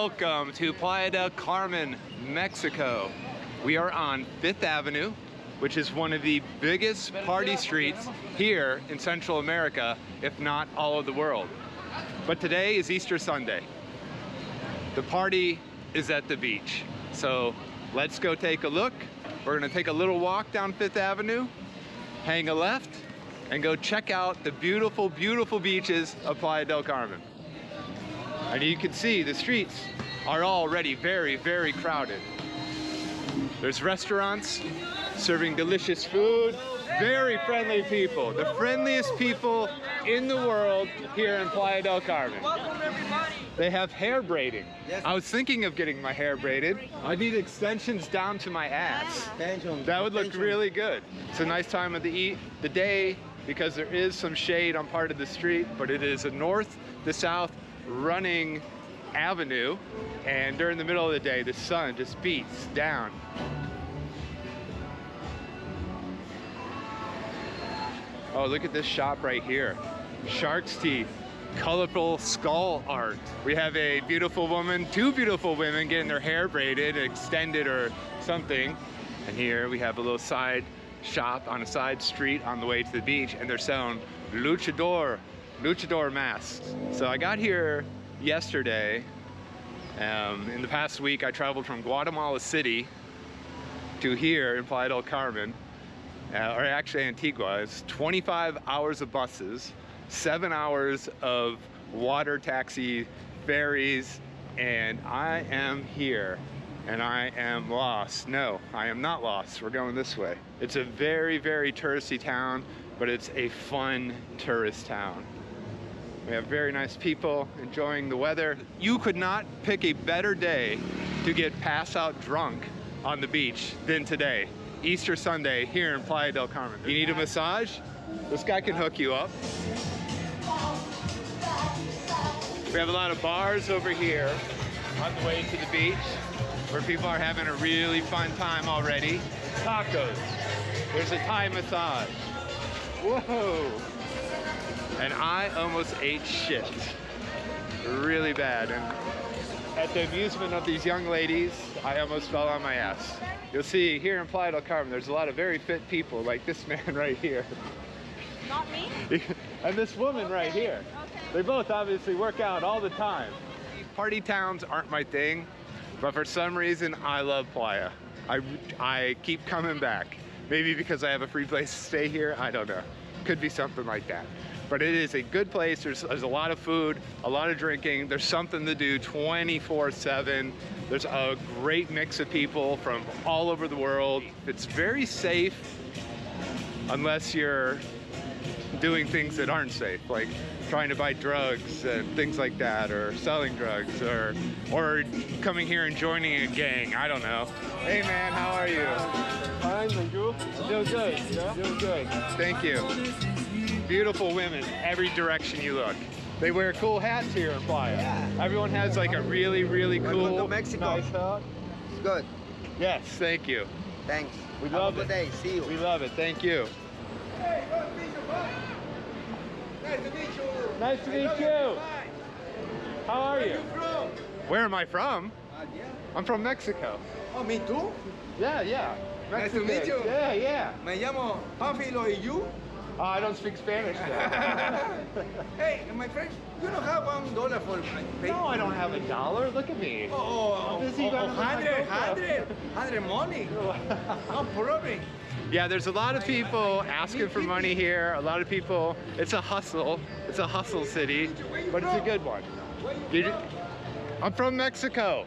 Welcome to Playa del Carmen, Mexico. We are on 5th Avenue, which is one of the biggest party streets here in Central America, if not all of the world. But today is Easter Sunday. The party is at the beach. So let's go take a look. We're gonna take a little walk down 5th Avenue, hang a left, and go check out the beautiful, beautiful beaches of Playa del Carmen. And you can see the streets are already very, very crowded. There's restaurants serving delicious food, very friendly people. The friendliest people in the world here in Playa del Carmen. Welcome everybody. They have hair braiding. Yes. I was thinking of getting my hair braided. I need extensions down to my ass. That would look really good. It's a nice time of the day because there is some shade on part of the street, but it is a north to south running avenue, and during the middle of the day the sun just beats down. Oh, look at this shop right here. Shark's teeth, colorful skull art. We have a beautiful woman, two beautiful women getting their hair braided, extended or something. And here we have a little side shop on a side street on the way to the beach, and they're selling luchador masks. So I got here yesterday. In the past week I traveled from Guatemala City to here in Playa del Carmen, or actually Antigua. It's 25 hours of buses, 7 hours of water taxi ferries, and I am here and I am lost. No, I am not lost. We're going this way. It's a very, very touristy town, but it's a fun tourist town. We have very nice people enjoying the weather. You could not pick a better day to get pass out drunk on the beach than today. Easter Sunday here in Playa del Carmen. You need a massage? This guy can hook you up. We have a lot of bars over here on the way to the beach where people are having a really fun time already. Tacos. There's a Thai massage. Whoa. And I almost ate shit really bad. And at the amusement of these young ladies, I almost fell on my ass. You'll see here in Playa del Carmen, there's a lot of very fit people like this man right here. Not me? And this woman right here. Okay. They both obviously work out all the time. Party towns aren't my thing, but for some reason, I love Playa. I keep coming back. Maybe because I have a free place to stay here, I don't know. Could be something like that. But it is a good place. There's a lot of food, a lot of drinking. There's something to do 24/7. There's a great mix of people from all over the world. It's very safe unless you're doing things that aren't safe, like trying to buy drugs and things like that, or selling drugs, or coming here and joining a gang. I don't know. Hey man, how are you? Fine, thank you. Doing good. Yeah. Doing good. Thank you. Beautiful women, every direction you look. They wear cool hats here in Playa. Yeah. Everyone has like a really, really cool, Welcome to Mexico. nice hat. It's good. Yes, thank you. Thanks. We Have love a good it. day. See you. We love it. Thank you. Hey, good to meet you, bud. Nice to meet you. Nice to I meet know you. you're fine. How are Where you? from? Where am I from? Yeah. I'm from Mexico. Oh, me too. Yeah, yeah. Nice to Mexican. meet you. Yeah, yeah. Me llamo Pánfilo, y you? Oh, I don't speak Spanish though. Hey, my friend, you don't have $1 for pay? No, I don't have $1. Look at me. Oh, I'm busy running my 100 money. No problem. Yeah, there's a lot of people asking for money here. A lot of people, it's a hustle. It's a hustle city, but it's a good one. I'm from Mexico.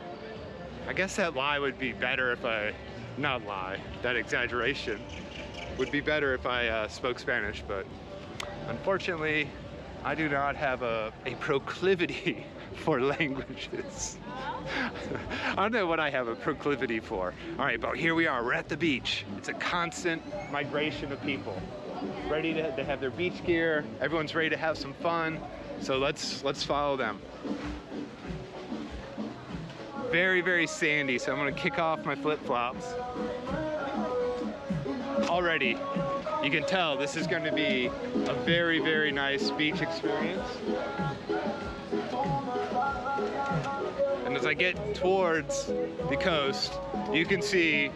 I guess that lie would be better if not lie, that exaggeration would be better if I spoke Spanish, but unfortunately, I do not have a proclivity for languages. I don't know what I have a proclivity for. All right, but here we are, we're at the beach. It's a constant migration of people. Ready to have their beach gear. Everyone's ready to have some fun. So let's follow them. Very, very sandy, so I'm gonna kick off my flip-flops. Already, you can tell this is gonna be a very, very nice beach experience. And as I I get towards the coast, you can see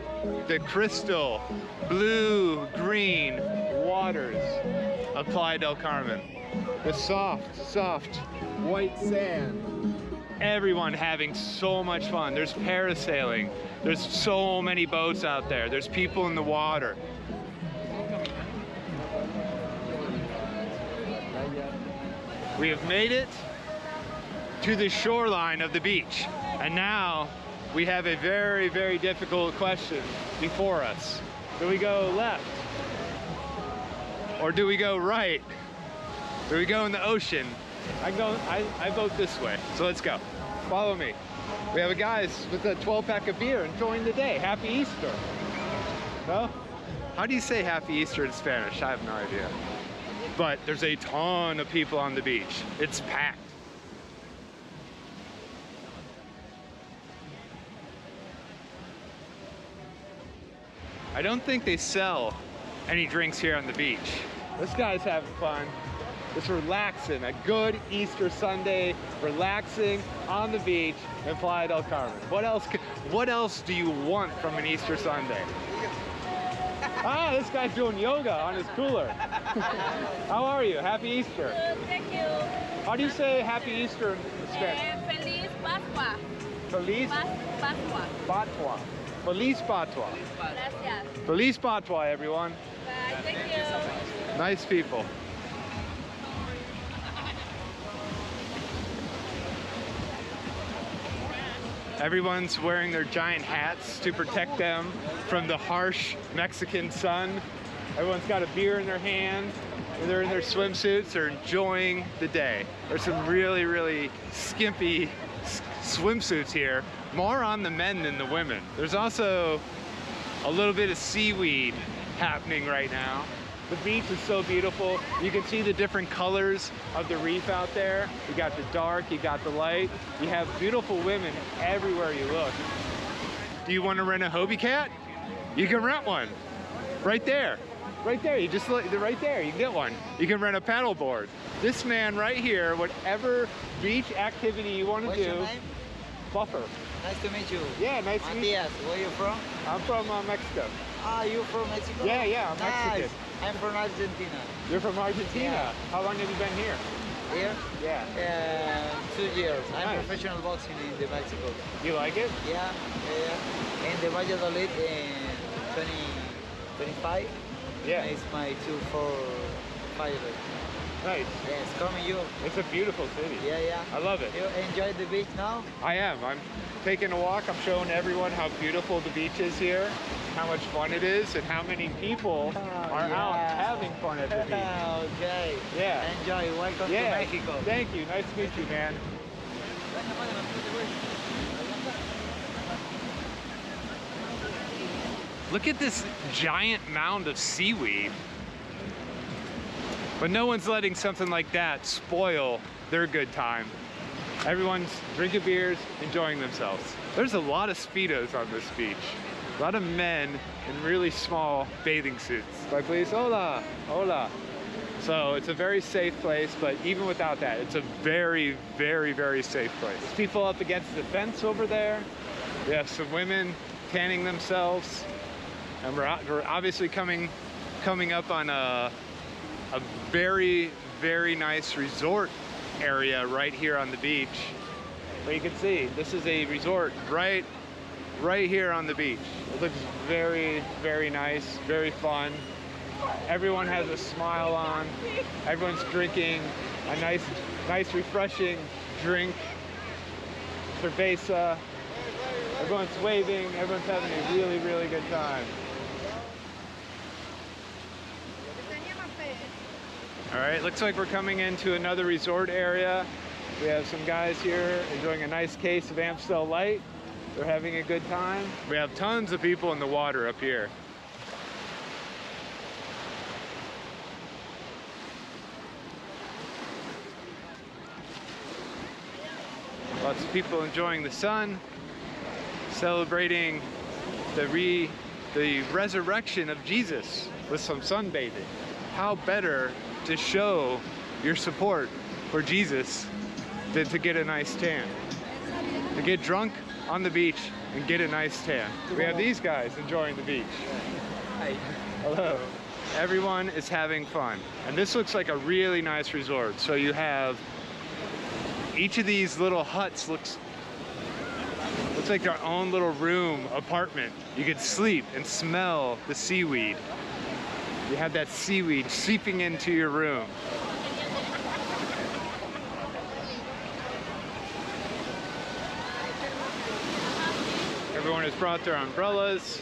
the crystal blue-green waters of Playa del Carmen. The soft, soft white sand. Everyone having so much fun. There's parasailing. There's so many boats out there. There's people in the water. We have made it to the shoreline of the beach. And now we have a very, very difficult question before us. Do we go left? Or do we go right? Do we go in the ocean? I vote this way, so let's go. Follow me. We have a guys with a 12-pack of beer enjoying the day. Happy Easter. No? How do you say Happy Easter in Spanish? I have no idea. But there's a ton of people on the beach. It's packed. I don't think they sell any drinks here on the beach. This guy's having fun. Just relaxing, a good Easter Sunday, relaxing on the beach in Playa del Carmen. What else do you want from an Easter Sunday? Ah, this guy's doing yoga on his cooler. How are you? Happy Easter. Good, thank you. How do you say Happy Easter in Spanish? Feliz Pascua. Feliz Pascua. Patwa. Feliz Patwa. Gracias. Feliz Patwa, everyone. Bye, thank you. Nice people. Everyone's wearing their giant hats to protect them from the harsh Mexican sun. Everyone's got a beer in their hand. They're in their swimsuits. They're enjoying the day. There's some really, really skimpy swimsuits here. More on the men than the women. There's also a little bit of seaweed happening right now. The beach is so beautiful. You can see the different colors of the reef out there. You got the dark, you got the light. You have beautiful women everywhere you look. Do you want to rent a Hobie cat? You can rent one. Right there. Right there. You just look right there. You can get one. You can rent a paddleboard. This man right here, whatever beach activity you want to do. What's your name? Buffer. Nice to meet you. Yeah, nice to meet you. Matias, where you from? I'm from Mexico. Ah, you from Mexico? Yeah, I'm nice. Mexican. I'm from Argentina. You're from Argentina? Yeah. How long have you been here? Here? Yeah. 2 years. I'm Nice. professional boxing in the Mexico. You like it? Yeah. And the Valladolid in 2025. Yeah. It's my 2-4 fighter. Nice. Yes, coming you. It's a beautiful city. Yeah. I love it. You enjoy the beach now? I am. I'm taking a walk. I'm showing everyone how beautiful the beach is here, how much fun it is, and how many people are out having fun at the beach. Okay. Yeah. Enjoy. Welcome to Yeah. Mexico. Thank you. Nice to meet you, man. Look at this giant mound of seaweed. But no one's letting something like that spoil their good time. Everyone's drinking beers, enjoying themselves. There's a lot of Speedos on this beach. A lot of men in really small bathing suits. Bye, please. Hola, hola. So it's a very safe place, but even without that, it's a very, very, very safe place. People up against the fence over there. We have some women tanning themselves. And we're obviously coming up on a very, very nice resort area right here on the beach. But you can see, this is a resort right here on the beach. It looks very, very nice, very fun. Everyone has a smile on. Everyone's drinking a nice refreshing drink. Cerveza. Everyone's waving. Everyone's having a really, really good time. All right, looks like we're coming into another resort area. We have some guys here enjoying a nice case of Amstel Light. They're having a good time. We have tons of people in the water up here. Lots of people enjoying the sun, celebrating the resurrection of Jesus with some sunbathing. How better to show your support for Jesus than to get a nice tan, to get drunk on the beach and get a nice tan. We have these guys enjoying the beach. Hi. Hello. Everyone is having fun. And this looks like a really nice resort. So you have each of these little huts looks like their own little room, apartment. You could sleep and smell the seaweed. You have that seaweed seeping into your room. Everyone has brought their umbrellas.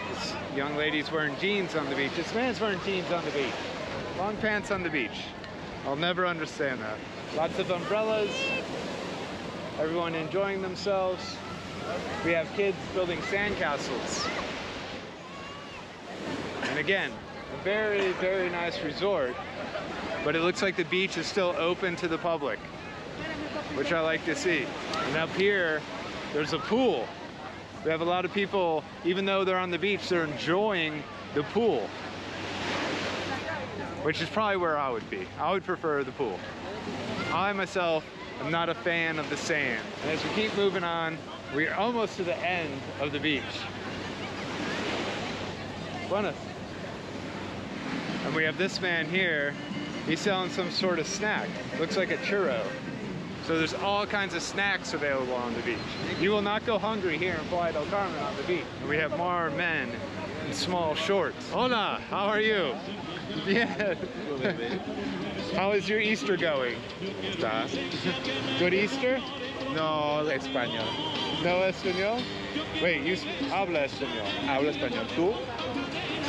This young lady's wearing jeans on the beach. This man's wearing jeans on the beach. Long pants on the beach. I'll never understand that. Lots of umbrellas. Everyone enjoying themselves. We have kids building sandcastles. And again, a very, very nice resort, but it looks like the beach is still open to the public, which I like to see. And up here, there's a pool. We have a lot of people, even though they're on the beach, they're enjoying the pool, which is probably where I would be. I would prefer the pool. I myself am not a fan of the sand. And as we keep moving on, we're almost to the end of the beach. Buenas. And we have this man here. He's selling some sort of snack. Looks like a churro. So there's all kinds of snacks available on the beach. You will not go hungry here in Playa del Carmen on the beach. And we have more men in small shorts. Hola, how are you? Yeah. How is your Easter going? Está. Good Easter? No español. No español? Wait, you habla español? Habla español. ¿Tú?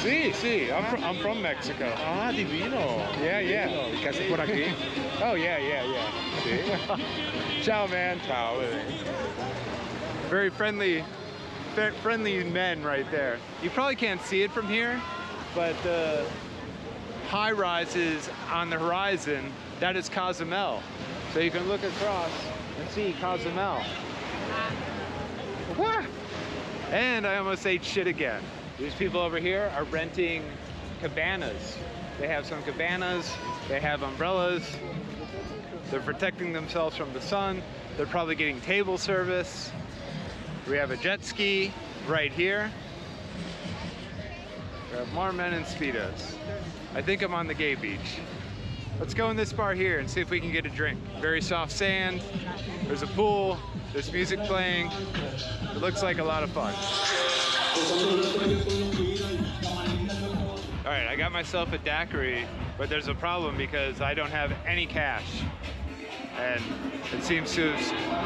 Sí, sí, I'm from Mexico. Ah, divino. Yeah, yeah. Divino. ¿Qué haces por aquí? Oh, yeah, yeah, yeah. Sí. Ciao, man. Chao, bebé. Very friendly men right there. You probably can't see it from here, but the high rises on the horizon, that is Cozumel. So you can look across and see Cozumel. And I almost ate shit again. These people over here are renting cabanas. They have some cabanas, they have umbrellas, they're protecting themselves from the sun, they're probably getting table service. We have a jet ski right here. We have more men in Speedos. I think I'm on the gay beach. Let's go in this bar here and see if we can get a drink. Very soft sand, there's a pool, there's music playing. It looks like a lot of fun. All right, I got myself a daiquiri, but there's a problem because I don't have any cash. And it seems to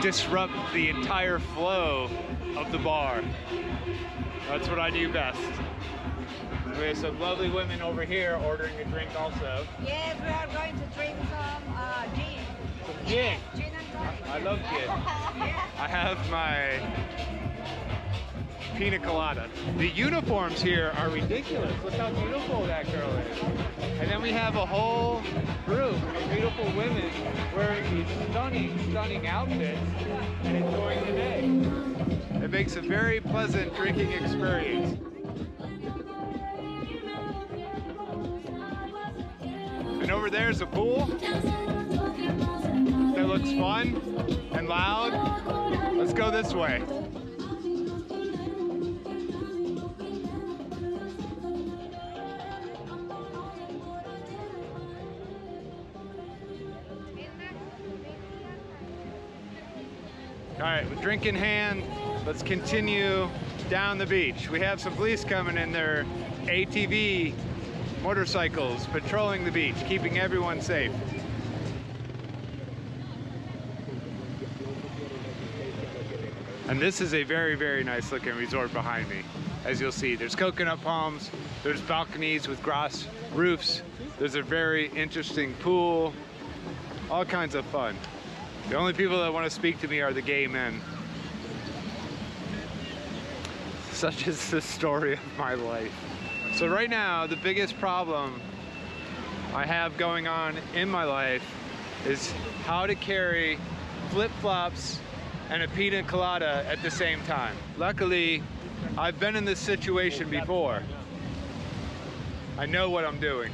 disrupt the entire flow of the bar. That's what I do best. We have some lovely women over here ordering a drink also. Yes, we are going to drink some gin. Some gin. Gin and tonic. I love gin. I have my pina colada. The uniforms here are ridiculous. Look how beautiful that girl is. And then we have a whole group of beautiful women wearing these stunning, stunning outfits and enjoying the day. It makes a very pleasant drinking experience. And over there's a pool that looks fun and loud. Let's go this way. All right, with drink in hand, let's continue down the beach. We have some police coming in their ATV motorcycles, patrolling the beach, keeping everyone safe. And this is a very, very nice looking resort behind me. As you'll see, there's coconut palms, there's balconies with grass roofs, there's a very interesting pool, all kinds of fun. The only people that want to speak to me are the gay men. Such is the story of my life. So right now, the biggest problem I have going on in my life is how to carry flip-flops and a pina colada at the same time. Luckily, I've been in this situation before. I know what I'm doing.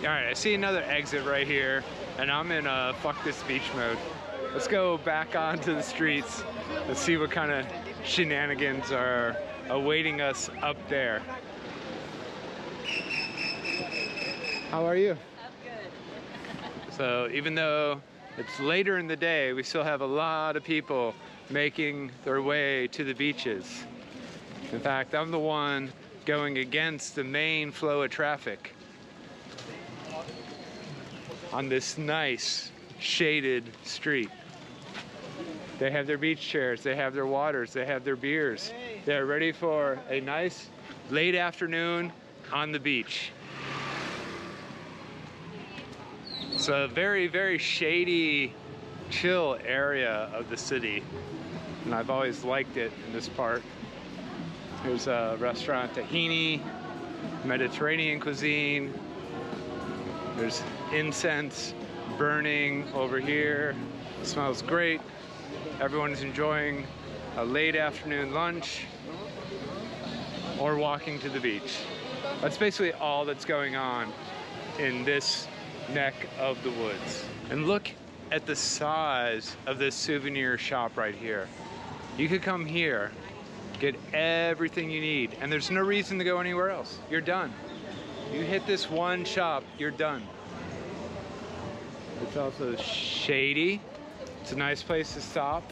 All right, I see another exit right here. and I'm in fuck this beach mode. Let's go back onto the streets. Let's see what kind of shenanigans are awaiting us up there. How are you? I'm good. So even though it's later in the day, we still have a lot of people making their way to the beaches. In fact, I'm the one going against the main flow of traffic on this nice shaded street. They have their beach chairs, they have their waters, they have their beers. They're ready for a nice late afternoon on the beach. It's a very, very shady, chill area of the city, and I've always liked it in this part. There's a restaurant, Tahini, Mediterranean cuisine. There's incense burning over here. It smells great. Everyone's enjoying a late afternoon lunch or walking to the beach. That's basically all that's going on in this neck of the woods. And look at the size of this souvenir shop right here. You could come here, get everything you need, and there's no reason to go anywhere else. You're done. You hit this one shop, you're done. It's also shady. It's a nice place to stop.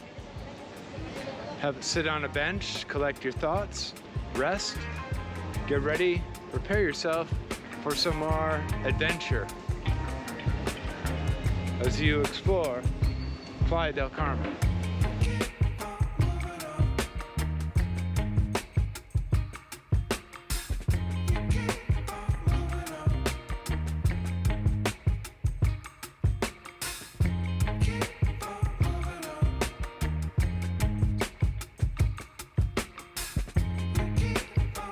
Sit on a bench, collect your thoughts, rest, get ready, prepare yourself for some more adventure as you explore Playa del Carmen.